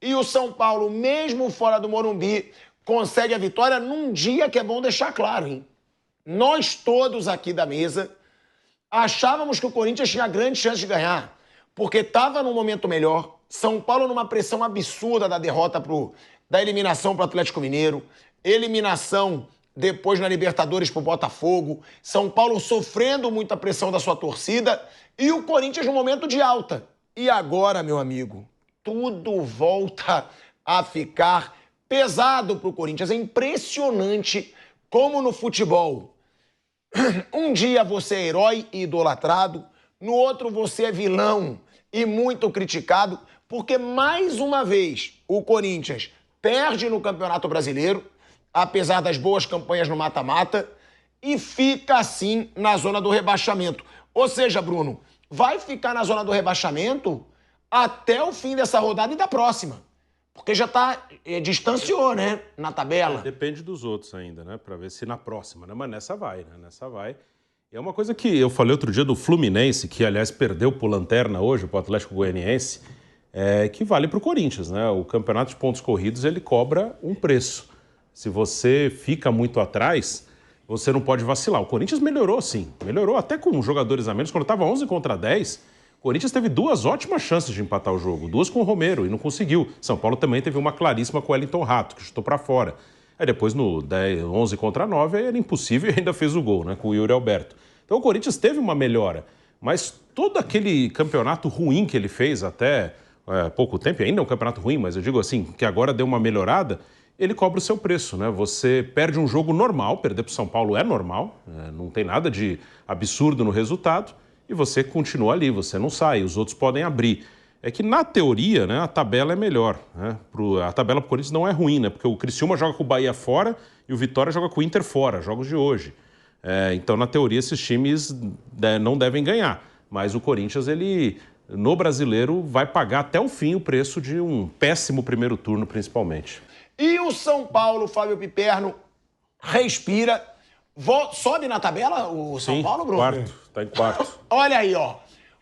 E o São Paulo, mesmo fora do Morumbi, consegue a vitória num dia que é bom deixar claro, hein? Nós todos aqui da mesa achávamos que o Corinthians tinha grande chance de ganhar, porque estava num momento melhor. São Paulo numa pressão absurda da derrota da eliminação para o Atlético Mineiro, eliminação depois na Libertadores para o Botafogo, São Paulo sofrendo muita pressão da sua torcida e o Corinthians num momento de alta. E agora, meu amigo, tudo volta a ficar pesado para o Corinthians. É impressionante como no futebol, um dia você é herói e idolatrado, no outro você é vilão e muito criticado, porque mais uma vez o Corinthians perde no Campeonato Brasileiro, apesar das boas campanhas no mata-mata, e fica assim na zona do rebaixamento. Ou seja, Bruno, vai ficar na zona do rebaixamento até o fim dessa rodada e da próxima. Porque já distanciou, né, na tabela. Depende dos outros ainda, né, pra ver se na próxima, né, mas nessa vai, né, nessa vai. É uma coisa que eu falei outro dia do Fluminense, que aliás perdeu pro Lanterna hoje, pro Atlético Goianiense, que vale pro Corinthians, né, o campeonato de pontos corridos ele cobra um preço. Se você fica muito atrás, você não pode vacilar. O Corinthians melhorou sim, melhorou até com jogadores a menos, quando estava 11 contra 10, o Corinthians teve 2 ótimas chances de empatar o jogo, 2 com o Romero e não conseguiu. São Paulo também teve uma claríssima com o Wellington Rato, que chutou para fora. Aí depois no 11 contra 9 aí era impossível e ainda fez o gol, né, com o Yuri Alberto. Então o Corinthians teve uma melhora, mas todo aquele campeonato ruim que ele fez até pouco tempo, ainda é um campeonato ruim, mas eu digo assim, que agora deu uma melhorada, ele cobra o seu preço, né? Você perde um jogo normal, perder para o São Paulo é normal, não tem nada de absurdo no resultado, e você continua ali, você não sai, os outros podem abrir. É que na teoria, né, a tabela é melhor, né? A tabela para o Corinthians não é ruim, né? Porque o Criciúma joga com o Bahia fora e o Vitória joga com o Inter fora, jogos de hoje. Então, na teoria, esses times não devem ganhar. Mas o Corinthians, ele, no Brasileiro, vai pagar até o fim o preço de um péssimo primeiro turno, principalmente. E o São Paulo, Fábio Piperno, respira. Sobe na tabela o São Paulo, Bruno? Quarto, tá em quarto. Olha aí, ó.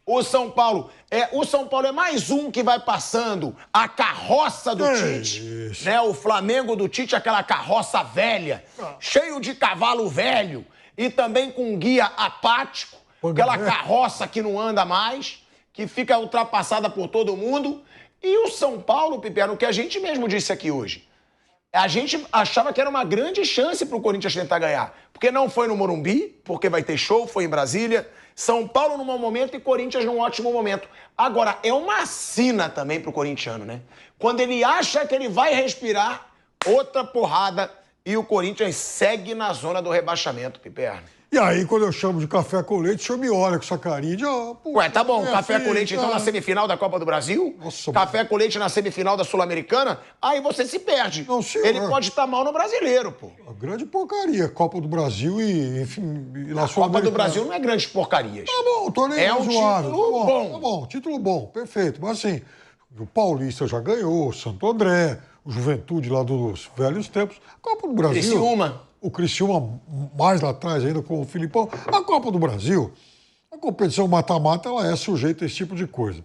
O São Paulo é mais um que vai passando a carroça do Tite. Né? O Flamengo do Tite, aquela carroça velha, cheio de cavalo velho e também com um guia apático, aquela carroça que não anda mais, que fica ultrapassada por todo mundo. E o São Paulo, Piperno, que a gente mesmo disse aqui hoje, a gente achava que era uma grande chance para o Corinthians tentar ganhar. Porque não foi no Morumbi, porque vai ter show, foi em Brasília. São Paulo num mau momento e Corinthians num ótimo momento. Agora, é uma sina também pro corintiano, né? Quando ele acha que ele vai respirar, outra porrada e o Corinthians segue na zona do rebaixamento, Piperno. E aí, quando eu chamo de café com leite, o senhor me olha com essa carinha de... Ué, tá bom, café com leite então na semifinal da Copa do Brasil? Nossa, café com leite na semifinal da Sul-Americana? Aí você se perde. Não, senhor. Ele pode estar mal no Brasileiro, pô. A grande porcaria, Copa do Brasil e, enfim... E a Copa do Brasil não é grandes porcarias. Tá bom, o torneio é um razoável. título bom. Tá bom, título bom, perfeito. Mas assim, o Paulista já ganhou, o Santo André, o Juventude lá dos velhos tempos. A Copa do Brasil... Criciúma. O Criciúma mais lá atrás ainda com o Filipão. A Copa do Brasil, a competição mata-mata, ela é sujeita a esse tipo de coisa.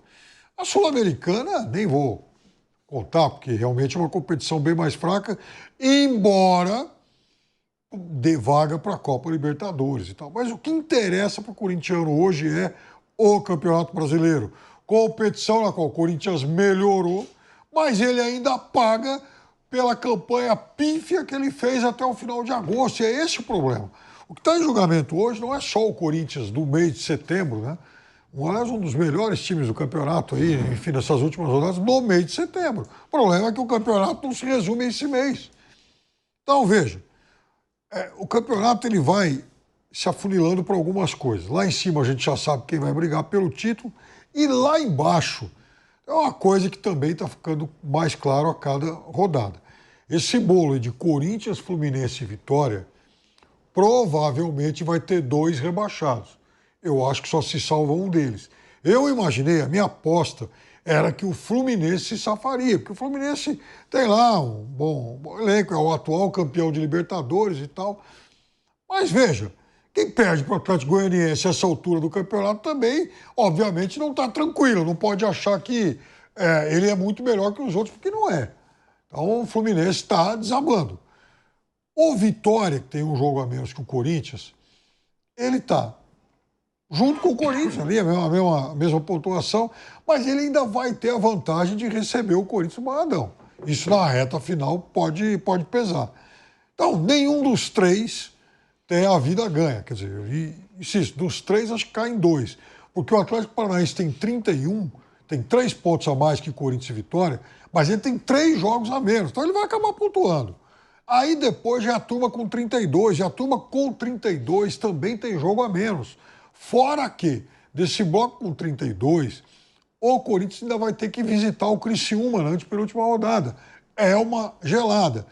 A Sul-Americana, nem vou contar, porque realmente é uma competição bem mais fraca, embora dê vaga para a Copa Libertadores e tal. Mas o que interessa para o corintiano hoje é o Campeonato Brasileiro. Competição na qual o Corinthians melhorou, mas ele ainda paga pela campanha pífia que ele fez até o final de agosto. E é esse o problema. O que está em julgamento hoje não é só o Corinthians do mês de setembro, né? Aliás, um dos melhores times do campeonato aí, enfim, nessas últimas rodadas, no mês de setembro. O problema é que o campeonato não se resume a esse mês. Então, veja, o campeonato ele vai se afunilando para algumas coisas. Lá em cima a gente já sabe quem vai brigar pelo título e lá embaixo é uma coisa que também está ficando mais claro a cada rodada. Esse bolo de Corinthians, Fluminense e Vitória provavelmente vai ter 2 rebaixados. Eu acho que só se salva um deles. Eu imaginei, a minha aposta era que o Fluminense se safaria, porque o Fluminense tem lá um bom elenco, é o atual campeão de Libertadores e tal. Mas veja, quem perde para o Atlético Goianiense a essa altura do campeonato também, obviamente, não está tranquilo, não pode achar que ele é muito melhor que os outros, porque não é. Então o Fluminense está desabando. O Vitória, que tem um jogo a menos que o Corinthians, ele está junto com o Corinthians ali, a mesma pontuação, mas ele ainda vai ter a vantagem de receber o Corinthians no Barradão. Isso na reta final pode pesar. Então, nenhum dos três tem a vida ganha. Quer dizer, insisto, dos três acho que caem 2. Porque o Atlético Paranaense tem 31, tem 3 pontos a mais que Corinthians e Vitória, mas ele tem 3 jogos a menos. Então ele vai acabar pontuando. Aí depois já a turma com 32, já a turma com 32 também tem jogo a menos. Fora que, desse bloco com 32, o Corinthians ainda vai ter que visitar o Criciúma na antepenúltima rodada. É uma gelada.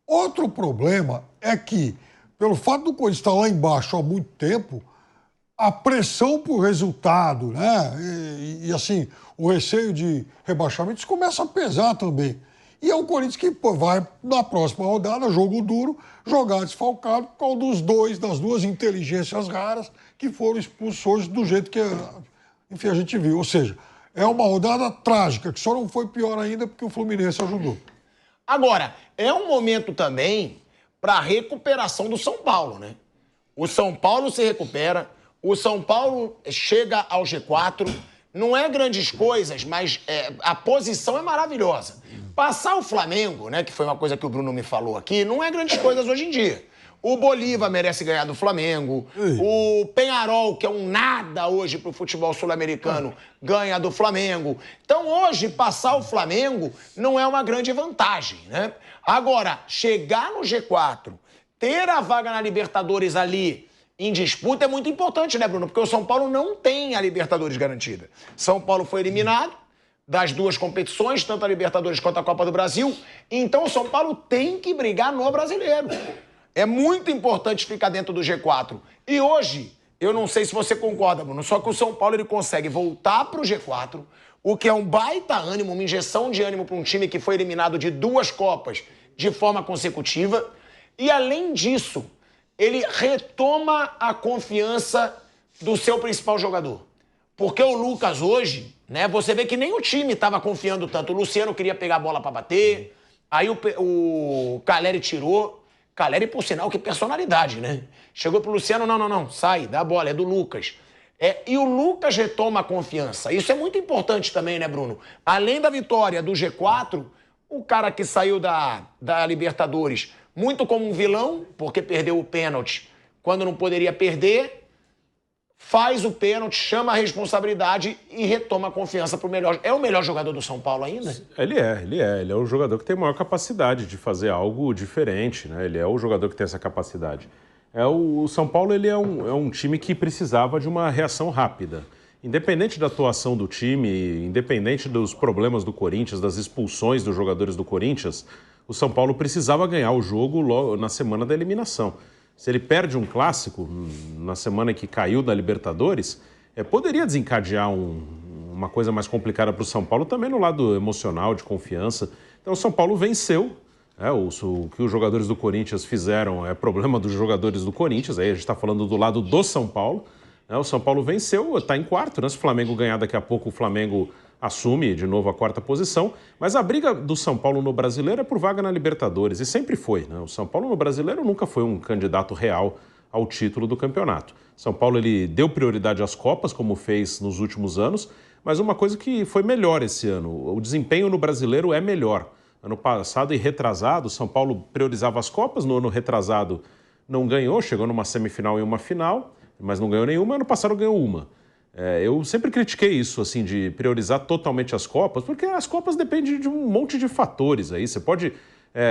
Outro problema é que, pelo fato do Corinthians estar lá embaixo há muito tempo, a pressão por resultado, né? E assim, o receio de rebaixamento, isso começa a pesar também. E é o Corinthians que vai, na próxima rodada, jogo duro, jogar desfalcado por causa das duas inteligências raras que foram expulsos hoje do jeito que, enfim, a gente viu. Ou seja, é uma rodada trágica, que só não foi pior ainda porque o Fluminense ajudou. Agora, é um momento também para a recuperação do São Paulo, né? O São Paulo se recupera, o São Paulo chega ao G4, não é grandes coisas, mas a posição é maravilhosa. Passar o Flamengo, né, que foi uma coisa que o Bruno me falou aqui, não é grandes coisas hoje em dia. O Bolívar merece ganhar do Flamengo, o Peñarol, que é um nada hoje pro futebol sul-americano, ganha do Flamengo. Então hoje, passar o Flamengo não é uma grande vantagem, né? Agora, chegar no G4, ter a vaga na Libertadores ali em disputa é muito importante, né, Bruno? Porque o São Paulo não tem a Libertadores garantida. São Paulo foi eliminado das 2 competições, tanto a Libertadores quanto a Copa do Brasil. Então o São Paulo tem que brigar no Brasileiro. É muito importante ficar dentro do G4. E hoje, eu não sei se você concorda, Bruno, só que o São Paulo ele consegue voltar para o G4, o que é um baita ânimo, uma injeção de ânimo para um time que foi eliminado de 2 Copas de forma consecutiva. E além disso, ele retoma a confiança do seu principal jogador. Porque o Lucas hoje, né, você vê que nem o time estava confiando tanto. O Luciano queria pegar a bola para bater, aí o Caleri tirou. Caleri, por sinal, que personalidade, né? Chegou pro Luciano, não, sai, dá a bola, é do Lucas. E o Lucas retoma a confiança. Isso é muito importante também, né, Bruno? Além da vitória do G4, o cara que saiu da Libertadores muito como um vilão, porque perdeu o pênalti quando não poderia perder, faz o pênalti, chama a responsabilidade e retoma a confiança pro melhor. É o melhor jogador do São Paulo ainda? Ele é o jogador que tem maior capacidade de fazer algo diferente, né? Ele é o jogador que tem essa capacidade. O São Paulo ele é um time que precisava de uma reação rápida. Independente da atuação do time, independente dos problemas do Corinthians, das expulsões dos jogadores do Corinthians, o São Paulo precisava ganhar o jogo logo na semana da eliminação. Se ele perde um clássico na semana que caiu da Libertadores, poderia desencadear uma coisa mais complicada para o São Paulo, também no lado emocional, de confiança. Então o São Paulo venceu. O que os jogadores do Corinthians fizeram é problema dos jogadores do Corinthians, aí a gente está falando do lado do São Paulo. O São Paulo venceu, está em 4º, né? Se o Flamengo ganhar daqui a pouco, o Flamengo assume de novo a 4ª posição, mas a briga do São Paulo no Brasileiro é por vaga na Libertadores, e sempre foi, né? O São Paulo no Brasileiro nunca foi um candidato real ao título do campeonato. São Paulo ele deu prioridade às Copas, como fez nos últimos anos, mas uma coisa que foi melhor esse ano, o desempenho no Brasileiro é melhor. Ano passado e retrasado, São Paulo priorizava as Copas, no ano retrasado não ganhou, chegou numa semifinal e uma final, mas não ganhou nenhuma, ano passado ganhou uma. Eu sempre critiquei isso, assim, de priorizar totalmente as Copas, porque as Copas dependem de um monte de fatores aí. Você pode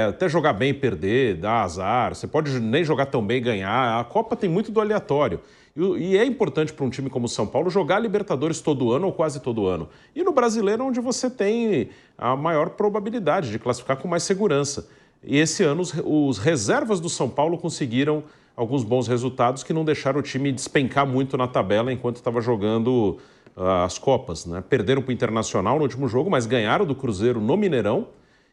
até jogar bem e perder, dar azar, você pode nem jogar tão bem e ganhar. A Copa tem muito do aleatório. E é importante para um time como o São Paulo jogar Libertadores todo ano ou quase todo ano. E no Brasileiro, onde você tem a maior probabilidade de classificar com mais segurança. E esse ano, os reservas do São Paulo conseguiram alguns bons resultados que não deixaram o time despencar muito na tabela enquanto estava jogando as Copas, né? Perderam para o Internacional no último jogo, mas ganharam do Cruzeiro no Mineirão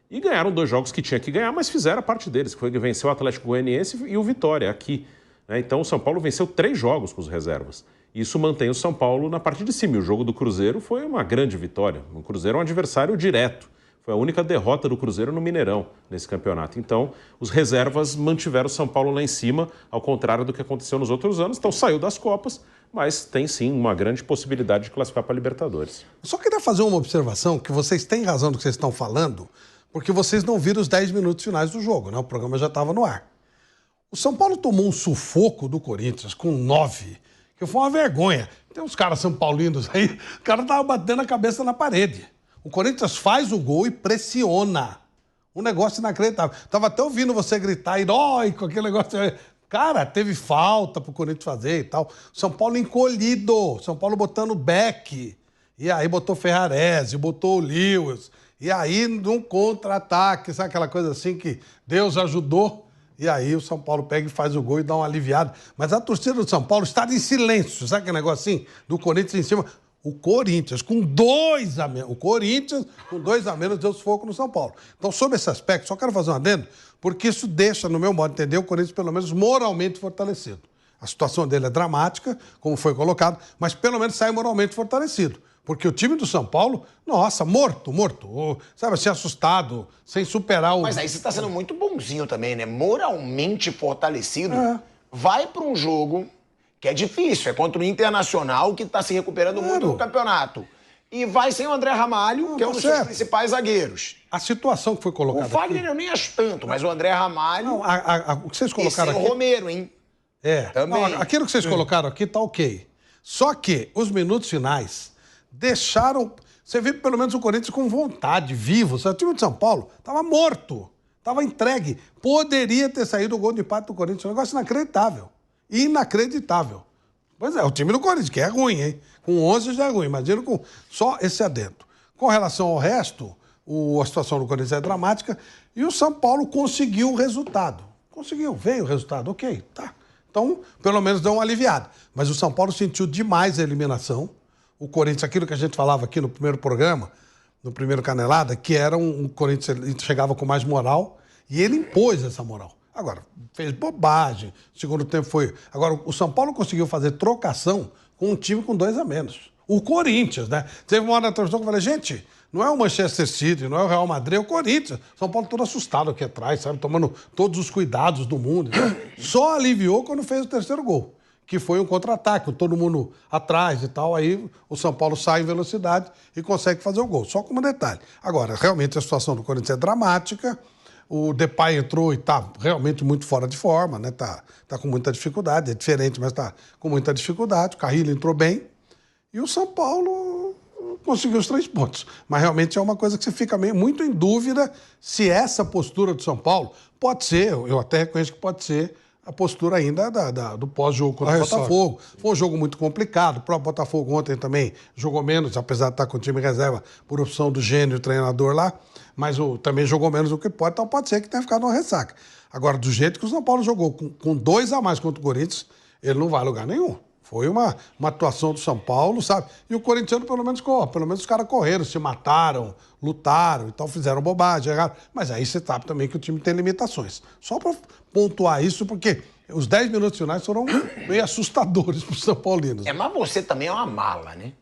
e ganharam 2 jogos que tinha que ganhar, mas fizeram a parte deles, que foi que venceu o Atlético Goianiense e o Vitória aqui, né? Então o São Paulo venceu 3 jogos com os reservas. Isso mantém o São Paulo na parte de cima. E o jogo do Cruzeiro foi uma grande vitória. O Cruzeiro é um adversário direto. Foi a única derrota do Cruzeiro no Mineirão nesse campeonato. Então, os reservas mantiveram o São Paulo lá em cima, ao contrário do que aconteceu nos outros anos. Então, saiu das Copas, mas tem sim uma grande possibilidade de classificar para a Libertadores. Só queria fazer uma observação, que vocês têm razão do que vocês estão falando, porque vocês não viram os 10 minutos finais do jogo, né? O programa já estava no ar. O São Paulo tomou um sufoco do Corinthians com 9, que foi uma vergonha. Tem uns caras são paulinos aí, o cara tava batendo a cabeça na parede. O Corinthians faz o gol e pressiona. Um negócio inacreditável. Tava até ouvindo você gritar heróico, aquele negócio. Cara, teve falta pro Corinthians fazer e tal. São Paulo encolhido. São Paulo botando back. E aí botou Ferrarese, botou o Lewis. E aí, num contra-ataque, sabe aquela coisa assim que Deus ajudou? E aí o São Paulo pega e faz o gol e dá uma aliviada. Mas a torcida do São Paulo está em silêncio. Sabe aquele negócio assim? Do Corinthians em cima. O Corinthians, com 2 a menos. O Corinthians, com 2 a menos, deu sufoco no São Paulo. Então, sobre esse aspecto, só quero fazer um adendo, porque isso deixa, no meu modo de entender, o Corinthians, pelo menos, moralmente fortalecido. A situação dele é dramática, como foi colocado, mas pelo menos sai moralmente fortalecido. Porque o time do São Paulo, nossa, morto. Sabe, assim, assustado, sem superar o... Mas aí você está sendo muito bonzinho também, né? Moralmente fortalecido. Vai para um jogo que é difícil, é contra o Internacional, que está se recuperando muito no campeonato. E vai sem o André Ramalho, que é um dos seus principais zagueiros. A situação que foi colocada O Fagner eu nem acho tanto, mas o André Ramalho... Não, o que vocês colocaram aqui... o Romero, hein? Também. Não, aquilo que vocês colocaram aqui tá ok. Só que os minutos finais deixaram... Você viu pelo menos o Corinthians com vontade, vivo. O time de São Paulo estava morto, estava entregue. Poderia ter saído o gol de empate do Corinthians. Um negócio inacreditável. Inacreditável. Pois é, o time do Corinthians, que é ruim, hein? Com 11 já é ruim, imagina com só esse adendo. Com relação ao resto, a situação do Corinthians é dramática e o São Paulo conseguiu o resultado. Veio o resultado, ok, tá. Então, pelo menos deu uma aliviada. Mas o São Paulo sentiu demais a eliminação. O Corinthians, aquilo que a gente falava aqui no primeiro programa, no primeiro Canelada, que era um Corinthians que chegava com mais moral e ele impôs essa moral. Agora, fez bobagem. O segundo tempo foi... Agora, o São Paulo conseguiu fazer trocação com um time com 2 a menos. O Corinthians, né? Teve uma hora na transmissão que eu falei, gente, não é o Manchester City, não é o Real Madrid, é o Corinthians. São Paulo todo assustado aqui atrás, sabe? Tomando todos os cuidados do mundo. Só aliviou quando fez o terceiro gol, que foi um contra-ataque, todo mundo atrás e tal. Aí o São Paulo sai em velocidade e consegue fazer o gol. Só como detalhe. Agora, realmente a situação do Corinthians é dramática. O Depay entrou e está realmente muito fora de forma, né? Tá com muita dificuldade, é diferente, mas está com muita dificuldade. O Carrilho entrou bem e o São Paulo conseguiu os 3 pontos. Mas realmente é uma coisa que você fica muito em dúvida se essa postura do São Paulo pode ser, eu até reconheço que pode ser, a postura ainda do pós-jogo contra o Botafogo. Foi um jogo muito complicado. O próprio Botafogo ontem também jogou menos, apesar de estar com o time em reserva por opção do Gênio, o treinador lá. Mas também jogou menos do que pode, então pode ser que tenha ficado uma ressaca. Agora, do jeito que o São Paulo jogou, com 2 a mais contra o Corinthians, ele não vai a lugar nenhum. Foi uma atuação do São Paulo, sabe? E o corintiano pelo menos os caras correram, se mataram, lutaram e tal, fizeram bobagem, erraram. Mas aí você sabe também que o time tem limitações. Só para pontuar isso, porque os 10 minutos finais foram meio assustadores para os São Paulinos. Mas você também é uma mala, né?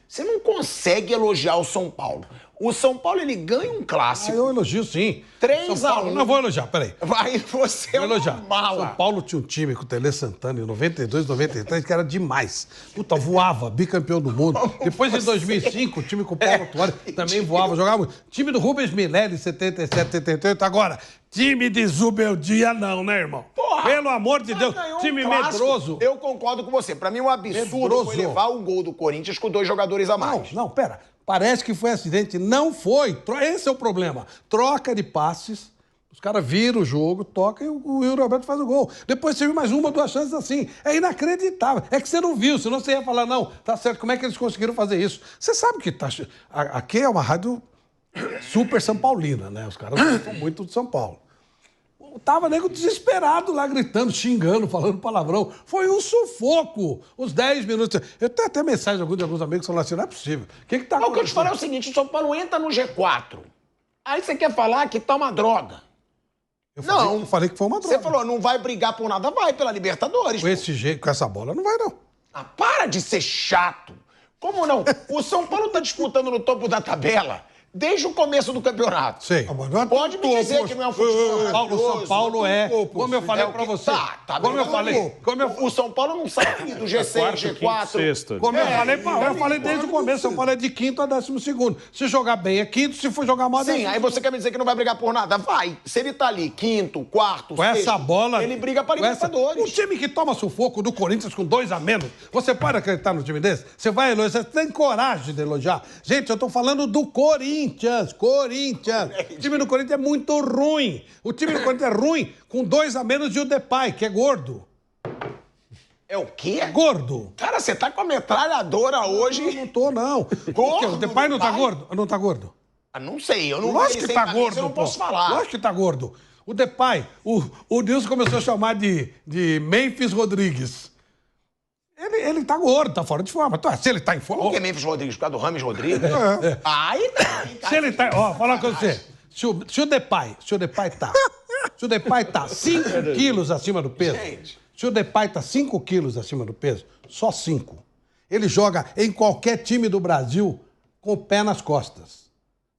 Você não consegue elogiar o São Paulo. O São Paulo, ele ganha um clássico. Eu elogio, sim. 3-1. Não vou elogiar, peraí. Vai, você é uma mala. São Paulo tinha um time com o Tele Santana em 92, 93, que era demais. Puta, voava, bicampeão do mundo. Depois, em 2005, o time com o Paulo Tuori também voava, jogava muito. Time do Rubens Minelli, 77, 78. Agora, time de Zubeldia não, né, irmão? Porra, pelo amor de Deus, time medroso. Eu concordo com você. Pra mim, um absurdo foi levar um gol do Corinthians com 2 jogadores a mais. Não, pera. Parece que foi acidente. Não foi. Esse é o problema. Troca de passes. Os caras viram o jogo, toca e o Yuri Alberto faz o gol. Depois você viu mais 1 ou 2 chances assim. É inacreditável. É que você não viu, senão você ia falar, não, tá certo, como é que eles conseguiram fazer isso? Você sabe que aqui é uma rádio super São Paulina, né? Os caras gostam muito de São Paulo. Tava nego desesperado lá, gritando, xingando, falando palavrão. Foi um sufoco. Os 10 minutos. Eu tenho até mensagem de alguns amigos que falaram assim, não é possível. O que tá acontecendo? O que eu te falei é o seguinte, o São Paulo entra no G4. Aí você quer falar que tá uma droga. Eu falei que foi uma droga. Você falou, não vai brigar por nada, vai pela Libertadores. Com esse jeito, com essa bola, não vai não. Ah, para de ser chato. Como não? O São Paulo tá disputando no topo da tabela desde o começo do campeonato. Sim. Ah, mas não é Pode me topo, dizer que não é um futebol São Paulo é, como eu falei É o pra que- você. Tá como eu brigando falei. ali. Como eu, O São Paulo não sai do G6, quarto, quinto, G4. sexto. como eu falei desde o começo, São Paulo é de quinto a 12º. Se jogar bem é quinto, se for jogar mal é Sim, 12º. aí você quer me dizer que não vai brigar por nada? Vai. Se ele tá ali, quinto, quarto, Com essa sexto, bola. ele briga para com essa- Libertadores. Um time que toma sufoco do Corinthians com 2 a menos. Você pode acreditar no time desse? Você vai elogiar, você tem coragem de elogiar. Gente, eu tô falando do Corinthians. O time do Corinthians é muito ruim. O time do Corinthians é ruim com 2 a menos e o Depay, que é gordo. É o quê? Gordo. Cara, você tá com a metralhadora hoje. Não tô, não. Por quê? Gordo, O Depay não tá Depay? gordo? Não tá gordo? Ah, não sei, eu não Lógico que sei tá pra mim, gordo, eu não pô. posso falar. Lógico que tá gordo. O Depay, o Nilson começou a chamar de Memphis Rodrigues. Ele tá gordo, tá fora de forma. Então, se ele tá em Como forma... que é Memphis Rodrigues? Por causa do Rames Rodrigues? É. Aí não. Se ele tá... Ó, falar com você. Se o Depay tá... Se o Depay tá 5 quilos acima do peso... Gente. Se o Depay tá 5 quilos acima do peso, só 5. Ele joga em qualquer time do Brasil com o pé nas costas.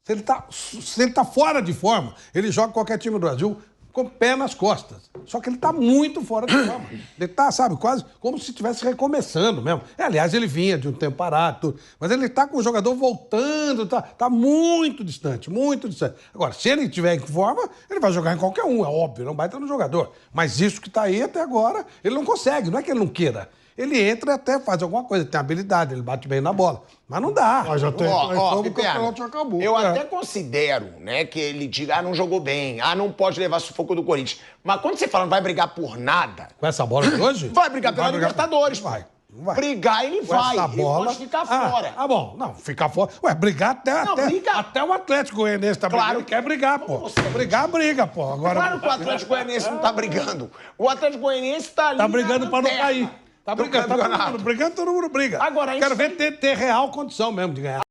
Se ele tá fora de forma, ele joga em qualquer time do Brasil com o pé nas costas. Só que ele tá muito fora de forma. Ele tá, sabe, quase como se estivesse recomeçando mesmo. Aliás, ele vinha de um tempo parado, tudo. Mas ele tá com o jogador voltando, tá muito distante, muito distante. Agora, se ele tiver em forma, ele vai jogar em qualquer um, é óbvio, não vai estar no jogador. Mas isso que tá aí até agora, ele não consegue, não é que ele não queira. Ele entra e até faz alguma coisa, ele tem habilidade, ele bate bem na bola. Mas não dá. Mas já tem Ó, então o Piperno, campeonato já acabou. eu É. até considero, né, que ele diga, não jogou bem, não pode levar sufoco do Corinthians. Mas quando você fala não vai brigar por nada, Com essa bola de hoje? vai brigar pela Libertadores. Vai. Não vai. Brigar ele Com vai, essa bola... ele pode ficar fora. Ah, bom. Não, ficar fora. Ué, brigar até o Atlético Goianiense tá brigando. Claro. Ele quer brigar, pô. Como você? Briga, pô. Agora... Claro que o Atlético Goianiense não tá brigando. O Atlético Goianiense tá ali Tá brigando na pra não lanterna cair. Tá do brigando, campeonato. todo mundo briga. Agora, Quero isso ver ter real condição mesmo de ganhar.